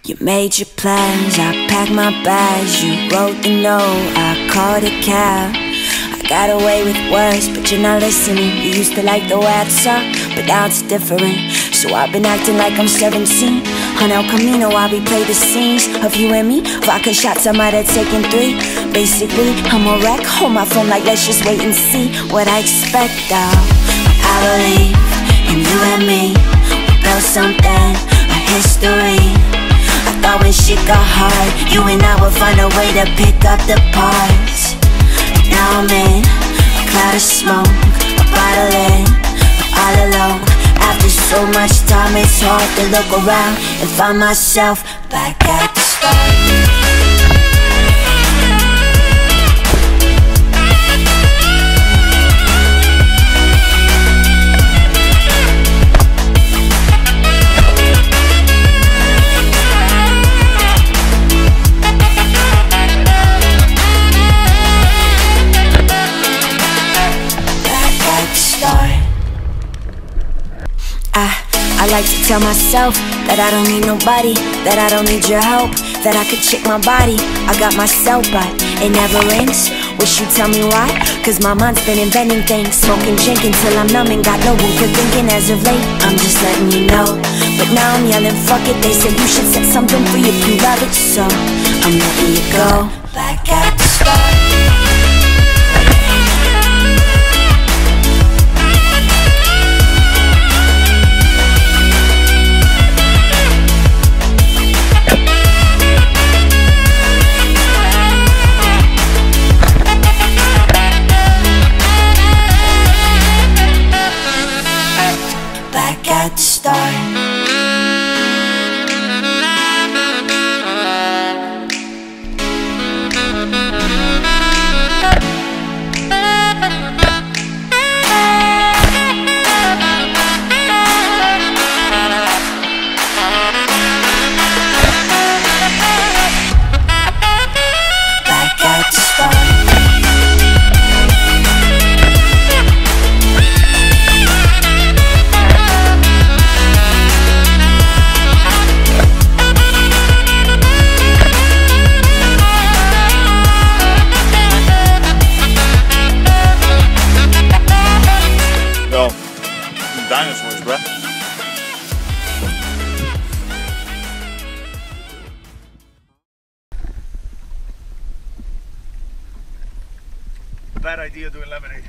You made your plans, I packed my bags. You wrote the note, I called a cab. I got away with words, but you're not listening. You used to like the way I talk, but now it's different. So I've been acting like I'm 17. On El Camino, I replay the scenes of you and me. Vodka shots, I might have taken 3. Basically, I'm a wreck. Hold my phone like let's just wait and see what I expect of. I believe in you and me. We built something, a history. I thought when shit got hard, you and I would find a way to pick up the parts. Now I'm in a cloud of smoke, a bottle in, all alone. After so much time, it's hard to look around and find myself back at the start. I like to tell myself that I don't need nobody, that I don't need your help, that I could check my body. I got myself, but it never rings. Wish you'd tell me why, cause my mind's been inventing things. Smoking, drinking till I'm numb and got no room for thinking as of late. I'm just letting you know, but now I'm yelling fuck it. They say you should set something free if you love it, so I'm letting you go back at the start. At the start. Dinosaurs, bruh. Bad idea doing lemonade.